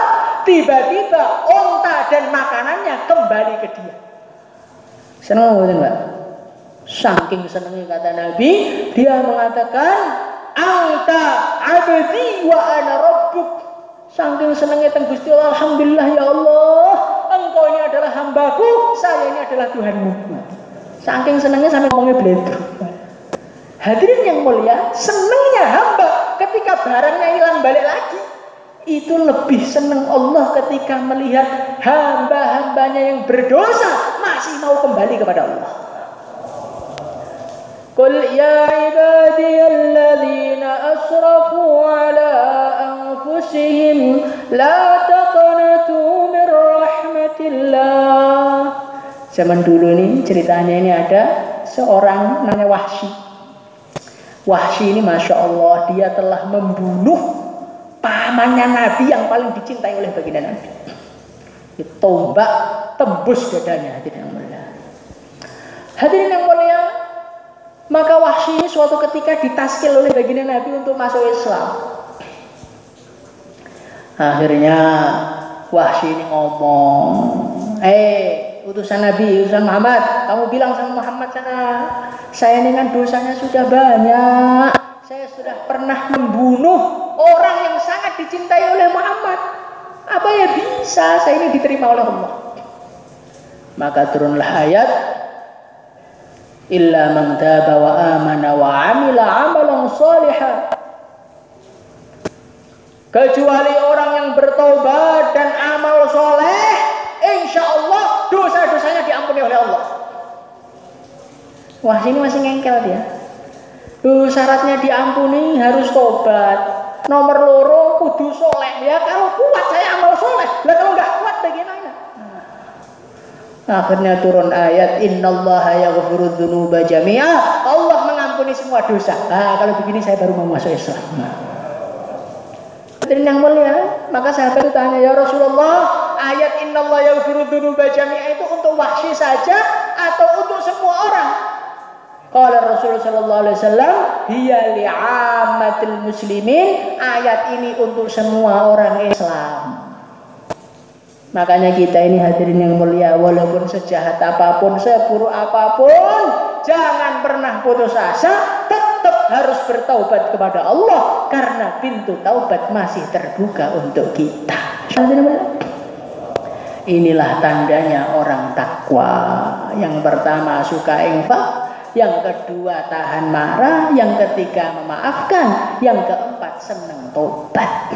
tiba-tiba onta dan makanannya kembali ke dia. Senang nggak, Pak? Saking senangnya kata Nabi, dia mengatakan, "Anta abdi wa ana rabbuk." Saking senangnya teng Gusti Allah, alhamdulillah ya Allah, engkau ini adalah hambaku, saya ini adalah Tuhanmu. Saking senangnya sampai ngomongnya bleduk. Hadirin yang mulia, senangnya hamba ketika barangnya hilang balik lagi. Itu lebih senang Allah ketika melihat hamba-hambanya yang berdosa masih mau kembali kepada Allah. Qul ya ibadiyalladzina asrafu ala anfusihim la taqnatu min rahmatillah. Zaman dulu nih ceritanya ini ada seorang namanya Wahsy. Wahsy ini Masya Allah, dia telah membunuh pamannya Nabi yang paling dicintai oleh baginda Nabi. Ditombak tembus dadanya. Hadirin yang mulia. Hadirin yang mulia, maka Wahsy suatu ketika ditaskil oleh baginda Nabi untuk masuk Islam. Akhirnya Wahsy ini ngomong, utusan Nabi, utusan Muhammad, kamu bilang sama Muhammad sana, saya ini kan dosanya sudah banyak, saya sudah pernah membunuh orang yang sangat dicintai oleh Muhammad. Apa ya bisa saya ini diterima oleh Allah? Maka turunlah ayat, illa man taba wa amana wa amila amalan shalihan. Kecuali orang yang bertobat dan amal soleh, insya Allah dosa-dosanya diampuni oleh Allah. Wah, sini masih ngengkel dia. Syaratnya diampuni harus tobat. Nomor loro kudu soleh. Ya kalau kuat saya amal soleh. Lah kalau nggak kuat bagaimana? Akhirnya turun ayat, innallaha yaghfiru dzunuba jami'a. Allah mengampuni semua dosa. Kalau begini saya baru mau masuk Islam. Yang mulia, maka sahabat itu tanya, ya Rasulullah, ayat innallaha yaghfiru dzunuba jami'a itu untuk Wahsy saja atau untuk semua orang? Qala Rasulullah sallallahu alaihi wasallam, hiya li'ammatil muslimin. Ayat ini untuk semua orang Islam. Makanya kita ini hadirin yang mulia, walaupun sejahat apapun, seburuk apapun, jangan pernah putus asa, tetap harus bertaubat kepada Allah karena pintu taubat masih terbuka untuk kita. Inilah tandanya orang takwa. Yang pertama suka infak, yang kedua tahan marah, yang ketiga memaafkan, yang keempat senang taubat.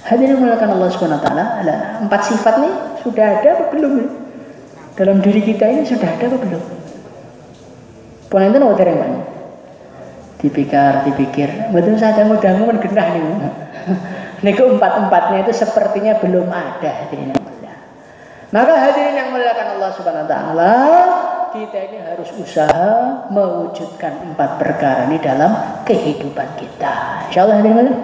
Hadirin mulakan Allah Subhanahu wa taala, ada 4 sifat nih, sudah ada apa belum? Dalam diri kita ini sudah ada apa belum? Poin itu nomor yang mana? Dipikir, betul saya ngudang genah nih. Niku 4-4-nya itu sepertinya belum ada, hadirin yang mulia. Maka hadirin yang muliakan Allah Subhanahu wa taala, kita ini harus usaha mewujudkan 4 perkara ini dalam kehidupan kita. Insyaallah hadirin mulia.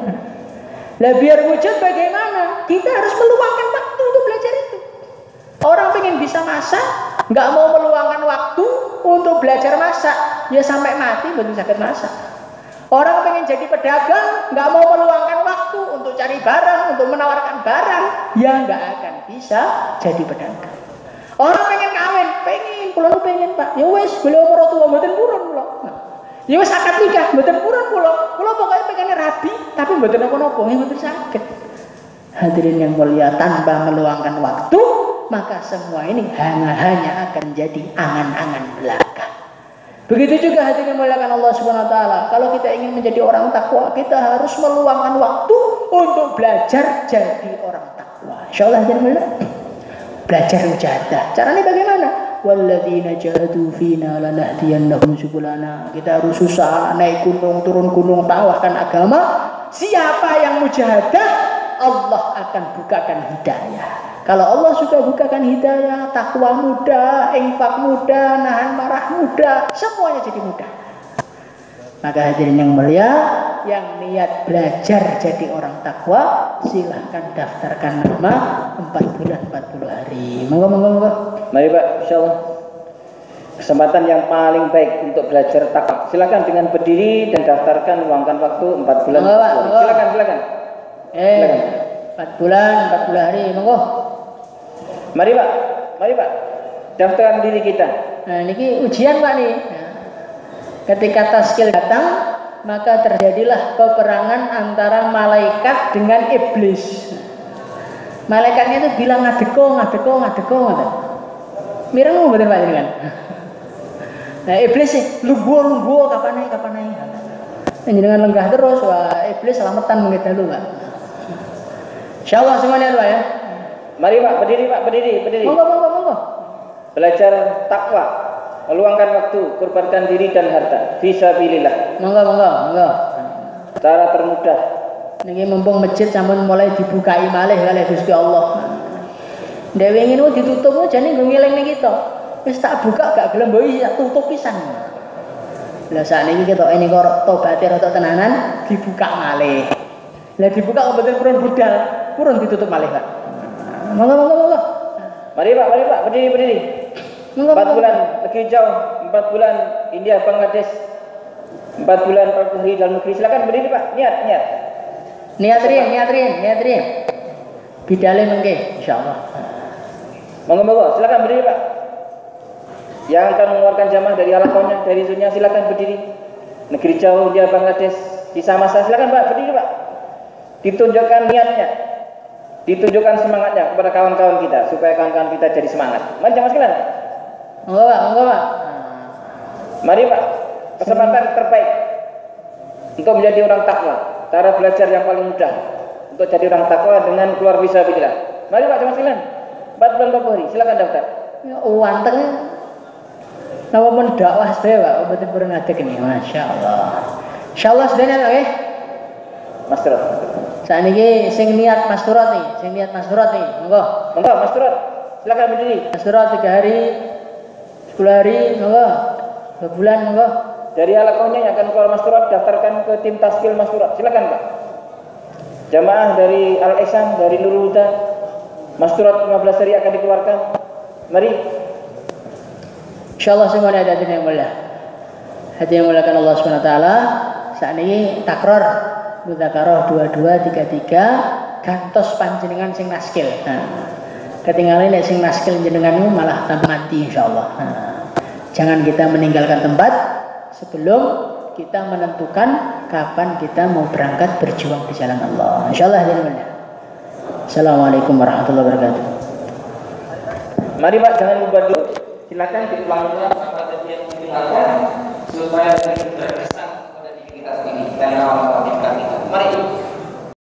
Lah biar wujud bagaimana? Kita harus meluangkan waktu untuk belajar itu. Orang pengen bisa masak, nggak mau meluangkan waktu untuk belajar masak, ya sampai mati belum sakit masak. Orang pengen jadi pedagang, nggak mau meluangkan waktu untuk cari barang, untuk menawarkan barang, ya nggak akan bisa jadi pedagang. Orang pengen kawin, pulau pengen pak, ya wes beliau umur tua, mboten purun pulau. Ya wis akad nikah, mboten purun kula. Kula pokoke pengen rabi, tapi mboten napa-napa, mboten sakit. Hadirin yang mulia, tanpa meluangkan waktu, maka semua ini hanya akan jadi angan-angan belaka. Begitu juga hadirin yang muliakan Allah Subhanahu wa taala. Kalau kita ingin menjadi orang takwa, kita harus meluangkan waktu untuk belajar jadi orang takwa. Insyaallah hadirin mulia. Belajar mujahadah. Caranya bagaimana? Walladzina jahadu fina lanahdiyannahum subulana. Kita harus susah naik gunung, turun gunung, takwahkan agama. Siapa yang mujahadah, Allah akan bukakan hidayah. Kalau Allah sudah bukakan hidayah, takwa mudah, infak mudah, nahan marah mudah, semuanya jadi mudah. Maka hadirin yang mulia, yang niat belajar jadi orang takwa, silahkan daftarkan nama 4 bulan 40 hari. Monggo. Mari Pak, insyaallah kesempatan yang paling baik untuk belajar takwa. Silakan dengan berdiri dan daftarkan, luangkan waktu 4 bulan. Monggo. Silakan. 4 bulan 40 hari, monggo. Mari Pak. Daftarkan diri kita. Nah, ini ujian Pak nih. Ketika taskil datang, maka terjadilah peperangan antara malaikat dengan iblis. Malaikatnya itu bilang ngadeko. Mireng betul Pak kan. Nah, iblis sih lungguh kapan naik. Dengan lenggah terus, wah iblis selamatan menit dulu Pak. Insyaallah semuanya Pak ya. Mari Pak, berdiri. Monggo. Belajar takwa, meluangkan waktu, korbankan diri dan harta fisabilillah. Monggo. Cara termudah. Niki mumpung masjid sampun mulai dibukai malih kalih Gusti Allah. Dewe ngene ditutup jane nggo ngelingne kita. Wis tak buka gak gelem mbok tak tutup pisan. Lah sakniki ketok ini kok tobaté rada tenanan dibuka malih. Lah dibuka mboten purun budal, purun ditutup malih, Pak. Monggo. Mari Pak, berdiri. Monggo, 4 monggo. bulan negeri jauh, 4 bulan India, Bangladesh, 4 bulan Pak Negeri dalam negeri. Silakan berdiri Pak, niat. Niat Rin. Bidale mengke insyaallah. Monggo, silakan berdiri Pak. Yang akan mengeluarkan jamaah dari alakonya, dari sunya, silakan berdiri. Negeri jauh, India, Bangladesh, kisah masa, silakan Pak, berdiri Pak. Ditunjukkan niatnya, ditunjukkan semangatnya kepada kawan-kawan kita, supaya kawan-kawan kita jadi semangat. Mari jamaah sekalian. Monggo Pak. Mari Pak, kesempatan terbaik untuk menjadi orang takwa. Cara belajar yang paling mudah untuk jadi orang takwa dengan keluar fisabilillah. Mari Pak jamaah sekalian. 4 bulan 40 hari, silakan daftar. Ya wanteng. Napa men dakwah sedaya Pak, obat purun ngadeg ini. Masyaallah. Insyaallah sedaya nggih. Mas Turut. Sakniki sing niat Mas Turut nih, Monggo. Mas Turut, silakan berdiri. Mas Turut 3 hari, 10 hari, monggo. 2 bulan, monggo. Dari alakonya yang akan keluar Mas Turut, daftarkan ke tim taskil Mas Turut. Silakan Pak. Jamaah dari Al Ihsan, dari Nurul Huda, Mas Turut 15 hari akan dikeluarkan. Mari. Insyaallah semuanya ada yang mulia. Hati yang muliakan Allah Subhanahu wa taala. Sakniki takror mudzakarah 2233 gantos panjenengan sing naskil. Ketinggalan nek sing naskil jenengan malah tambah mati insyaallah. Jangan kita meninggalkan tempat sebelum kita menentukan kapan kita mau berangkat berjuang di jalan Allah. Insyaallah hadirin mulia. Assalamualaikum warahmatullahi wabarakatuh. Mari Pak, jangan bubar dulu. Silakan diulang-ulang apa tadi yang dilakukan supaya kita berkesan pada diri kita sendiri dan kawan-kawan kita. Mari.